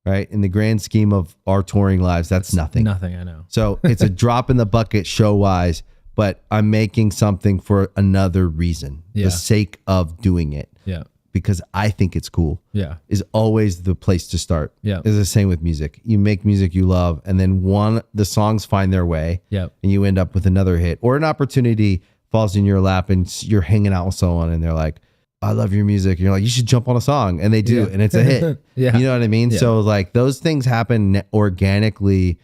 Right? In the grand scheme of our touring lives, that's nothing. Nothing, I know. So it's a drop in the bucket show wise. But I'm making something for another reason, the sake of doing it. Yeah. Because I think it's cool. Yeah. Is always the place to start. Yeah. It's the same with music. You make music you love, and then the songs find their way. Yeah. And you end up with another hit or an opportunity falls in your lap and you're hanging out with someone and they're like, I love your music. And you're like, you should jump on a song. And they do, and it's a hit. You know what I mean? Yeah. So like those things happen organically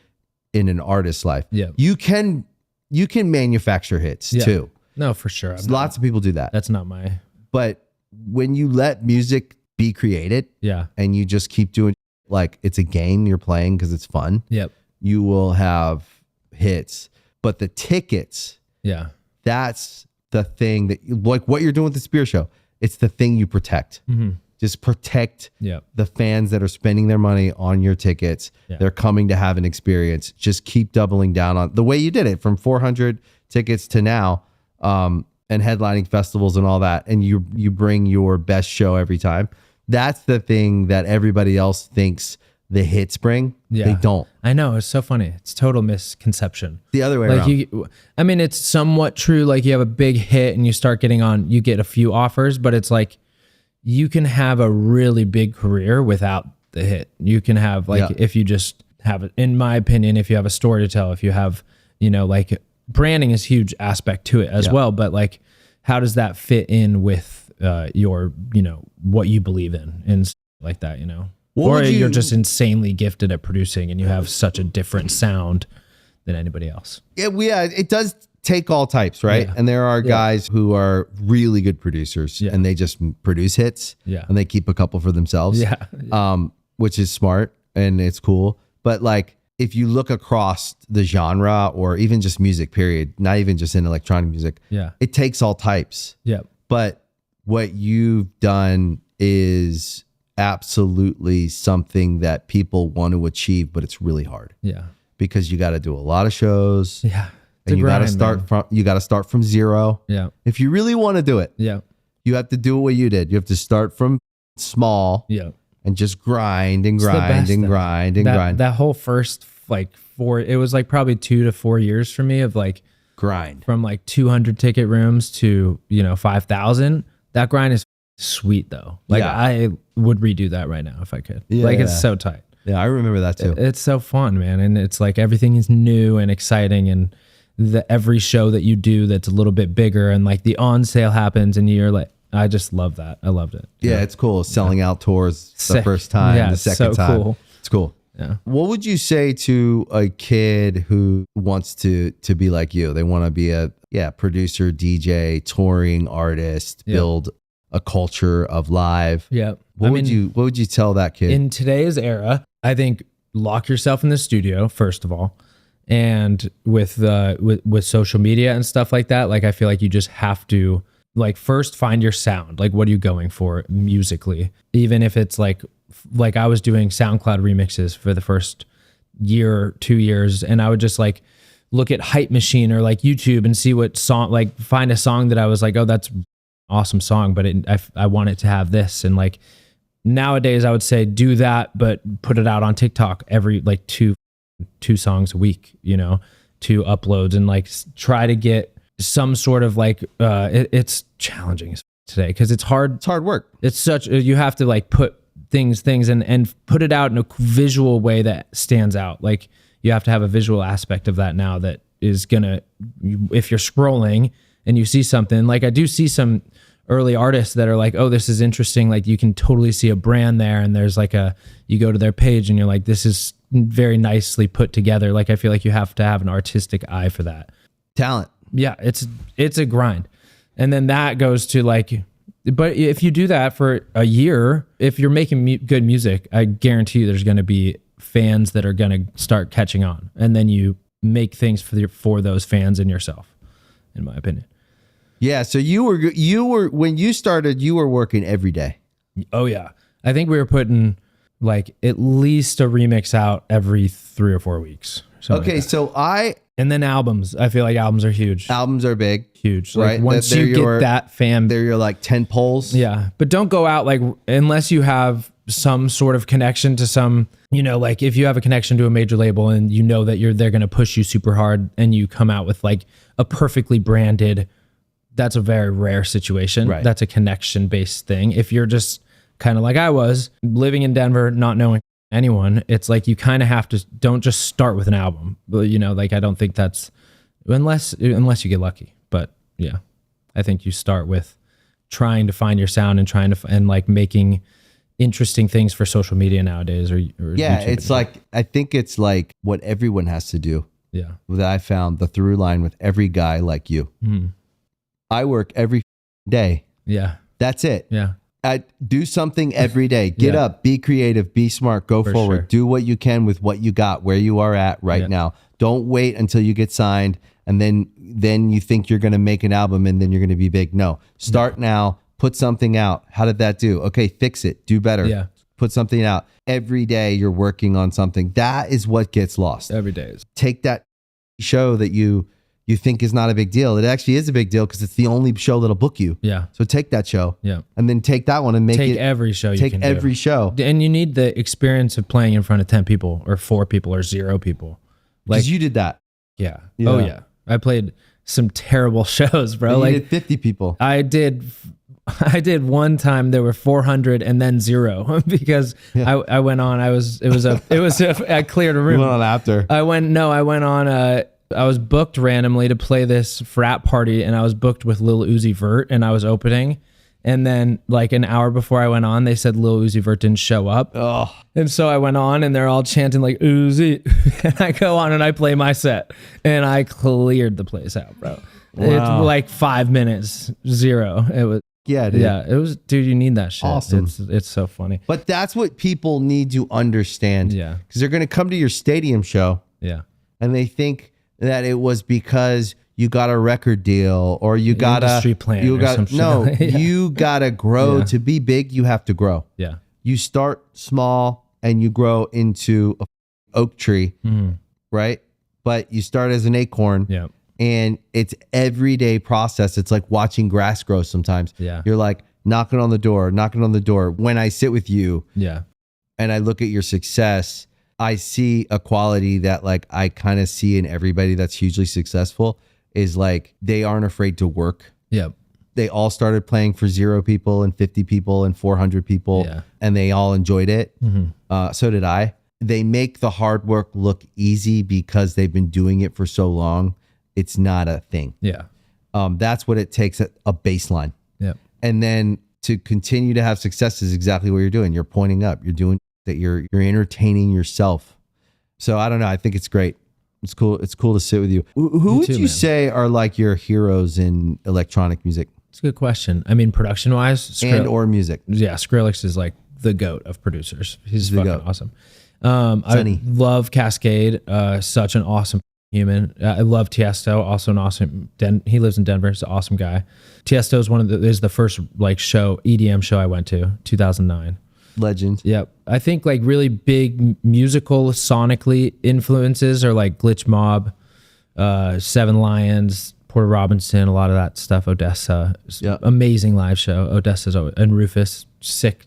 in an artist's life. Yeah. You can manufacture hits too. No, for sure. Lots of people do that. That's not my. But when you let music be created, and you just keep doing like it's a game you're playing because it's fun. Yep. You will have hits, but the tickets. Yeah. That's the thing that like what you're doing with the Spear Show. It's the thing you protect. Mm-hmm. Just protect the fans that are spending their money on your tickets. Yeah. They're coming to have an experience. Just keep doubling down on the way you did it from 400 tickets to now, and headlining festivals and all that. And you bring your best show every time. That's the thing that everybody else thinks the hits bring. Yeah. They don't. I know. It's so funny. It's total misconception. The other way around. It's somewhat true. Like you have a big hit and you start getting you get a few offers, but it's like, you can have a really big career without the hit. You can have if you just have it, in my opinion, if you have a story to tell, if you have, like branding is a huge aspect to it as well. But like, how does that fit in with your, what you believe in and like that, or you're just insanely gifted at producing and you have such a different sound than anybody else. Yeah. It does take all types, right? Yeah. And there are guys who are really good producers and they just produce hits and they keep a couple for themselves. Which is smart and it's cool. But like, if you look across the genre or even just music period, not even just in electronic music, it takes all types. Yeah. But what you've done is absolutely something that people want to achieve, but it's really hard. Yeah. Because you got to do a lot of shows. Yeah. And you got to start from zero. Yeah. If you really want to do it, you have to do what you did. You have to start from small. Yeah. And just grind and grind and grind and grind. That whole first it was like probably 2 to 4 years for me of like grind from like 200 ticket rooms to 5,000. That grind is sweet though. Like would redo that right now if I could. It's so tight. Yeah, I remember that too. It's so fun, man. And it's like everything is new and exciting, and every show that you do that's a little bit bigger, and like the on sale happens and you're like, I just love that. I loved it. Yeah, it's cool. Selling out tours the first time, the second time. Cool. It's cool. Yeah. What would you say to a kid who wants to be like you? They want to be a producer, DJ, touring artist, build a culture of live. Yeah. What would you tell that kid? In today's era, I think lock yourself in the studio first of all, and with social media and stuff like that. Like I feel like you just have to like first find your sound. Like what are you going for musically? Even if it's like I was doing SoundCloud remixes for the first year, 2 years, and I would just like look at Hype Machine or like YouTube and see what song, like find a song that I was like, oh, that's an awesome song, but I want it to have this. And like nowadays I would say do that, but put it out on TikTok every like two songs a week, 2 uploads, and like try to get some sort of like, it's challenging today because it's hard. It's hard work. It's such, you have to like put things and put it out in a visual way that stands out. Like you have to have a visual aspect of that now that is gonna, if you're scrolling and you see something, like I do see some early artists that are like, oh, this is interesting. Like you can totally see a brand there, and there's like you go to their page and you're like, this is very nicely put together. Like I feel like you have to have an artistic eye for that. Talent. Yeah, it's a grind. And then that goes to like, but if you do that for a year, if you're making good music, I guarantee you there's going to be fans that are going to start catching on. And then you make things for those fans and yourself, in my opinion. Yeah. So you were, when you started, you were working every day. Oh yeah. I think we were putting like at least a remix out every 3 or 4 weeks. Okay. Like so and then albums. I feel like albums are huge. Albums are big. Huge. Right. Like once you get that fan. They're your like 10 poles. Yeah. But don't go out like, unless you have some sort of connection to some, like if you have a connection to a major label and that they're going to push you super hard and you come out with like a perfectly branded, that's a very rare situation. Right. That's a connection based thing. If you're just kind of like I was living in Denver, not knowing anyone, it's like you kind of have to, don't just start with an album. Like I don't think that's, unless you get lucky. But yeah, I think you start with trying to find your sound and and like making interesting things for social media nowadays or yeah, YouTube. It's like, I think it's like what everyone has to do. Yeah. That I found the through line with every guy like you. Mm-hmm. I work every day. Yeah. That's it. Yeah. I do something every day. Get up, be creative, be smart, go forward. Sure. Do what you can with what you got, where you are at right now. Don't wait until you get signed and then you think you're going to make an album and then you're going to be big. No, start now, put something out. How did that do? Okay, fix it, do better. Yeah. Put something out. Every day you're working on something. That is what gets lost. Every day is. Take that show that you think is not a big deal. It actually is a big deal because it's the only show that'll book you. Yeah. So take that show. Yeah. And then take that one and take every show you can take every show. And you need the experience of playing in front of 10 people or 4 people or 0 people. Like you did that. Yeah. Oh yeah. I played some terrible shows, bro. You like did 50 people. I did one time there were 400 and then 0 because I went on. I cleared a room. You went on after. I went on I was booked randomly to play this frat party, and I was booked with Lil Uzi Vert, and I was opening. And then like an hour before I went on, they said Lil Uzi Vert didn't show up. Oh. And so I went on and they're all chanting like Uzi. And I go on and I play my set and I cleared the place out, bro. Wow. It's like 5 minutes, 0. It was, yeah, dude. Yeah, it was, dude, you need that shit. Awesome. It's so funny. But that's what people need to understand. Yeah. Because they're going to come to your stadium show. Yeah. And they think that it was because you got a record deal or you got industry plan. You got no. Yeah. You got to grow to be big. You have to grow. Yeah. You start small and you grow into a oak tree, right? But you start as an acorn. Yeah. And it's everyday process. It's like watching grass grow sometimes. Yeah. You're like knocking on the door. When I sit with you, and I look at your success, I see a quality that like I kind of see in everybody that's hugely successful is like they aren't afraid to work. Yeah. they all started playing for 0 people and 50 people and 400 people, and they all enjoyed it. So did I. They make the hard work look easy because they've been doing it for so long. It's not a thing. Yeah. That's what it takes, a baseline. Yeah. And then to continue to have success is exactly what you're doing. You're pointing up. You're doing that. You're entertaining yourself. So I don't know. I think it's great. It's cool. It's cool to sit with you. Who would you say are like your heroes in electronic music? It's a good question. I mean, production wise, or music. Yeah, Skrillex is like the GOAT of producers. He's fucking awesome. Sunny. I love Cascade. Such an awesome human. I love Tiesto. Also an awesome. He lives in Denver. He's an awesome guy. Tiesto is the first like EDM show I went to, 2009. Legend. Yep. I think like really big musical sonically influences are like Glitch Mob, Seven Lions, Porter Robinson, a lot of that stuff. Odessa, amazing live show. Odessa's and Rufus, sick.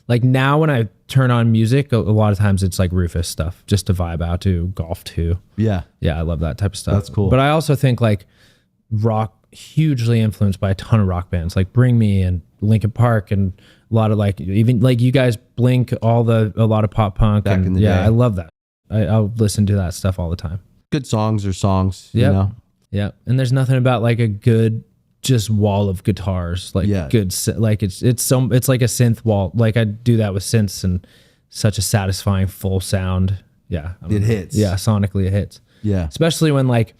Like now when I turn on music, a lot of times it's like Rufus stuff just to vibe out to, golf to. Yeah. Yeah, I love that type of stuff. That's cool. But I also think like rock, hugely influenced by a ton of rock bands like Bring Me and Linkin Park and a lot of like, even like you guys Blink, a lot of pop punk. Back in the day. I love that. I'll listen to that stuff all the time. Good songs or songs, you know? Yeah. And there's nothing about like a good just wall of guitars, like good, like it's like a synth wall. Like I do that with synths and such a satisfying full sound. Yeah. It hits. Yeah. Sonically it hits. Yeah. Especially when like,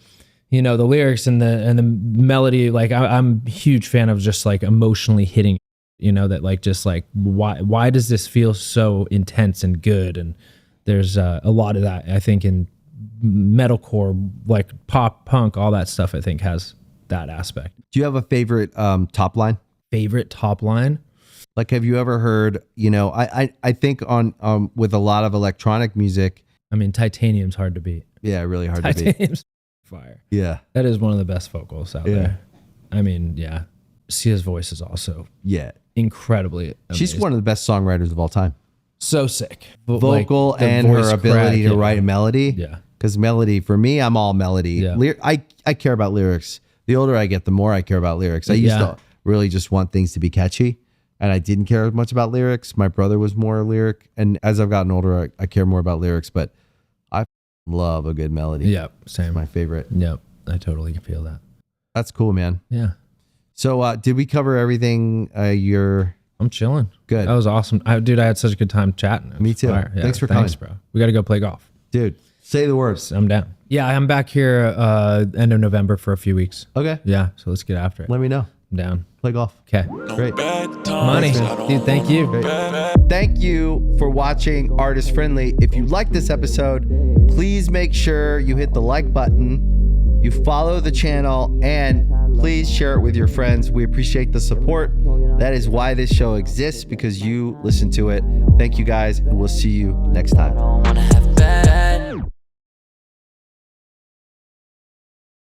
you know, the lyrics and the melody, like I'm a huge fan of just like emotionally hitting, you know, that like, just like, why does this feel so intense and good? And there's a lot of that, I think, in metalcore, like pop punk, all that stuff, I think has that aspect. Do you have a favorite top line? Favorite top line? Like, have you ever heard, you know, I think on with a lot of electronic music. I mean, Titanium's hard to beat. Yeah, really hard to beat. Titanium's fire. Yeah. That is one of the best vocals out there. I mean, yeah. Sia's voice is also incredibly amazing. She's one of the best songwriters of all time. So sick. Vocal like, and her ability to write a melody. Yeah. Because melody, for me, I'm all melody. Yeah. I care about lyrics. The older I get, the more I care about lyrics. I used to really just want things to be catchy, and I didn't care much about lyrics. My brother was more lyric, and as I've gotten older, I care more about lyrics, but I love a good melody. Yeah, same. It's my favorite. Yep, I totally can feel that. That's cool, man. Yeah. So did we cover everything? I'm chilling. Good. That was awesome. Dude, I had such a good time chatting. Me too. Yeah, thanks for coming. bro. We got to go play golf. Dude, say the words. I'm down. Yeah, I'm back here end of November for a few weeks. Okay. Yeah, so let's get after it. Let me know. I'm down. Play golf. Okay. Great. Money. Dude, thank you. Great. Thank you for watching Artist Friendly. If you like this episode, please make sure you hit the like button, you follow the channel, and please share it with your friends. We appreciate the support. That is why this show exists, because you listen to it. Thank you guys, and we'll see you next time.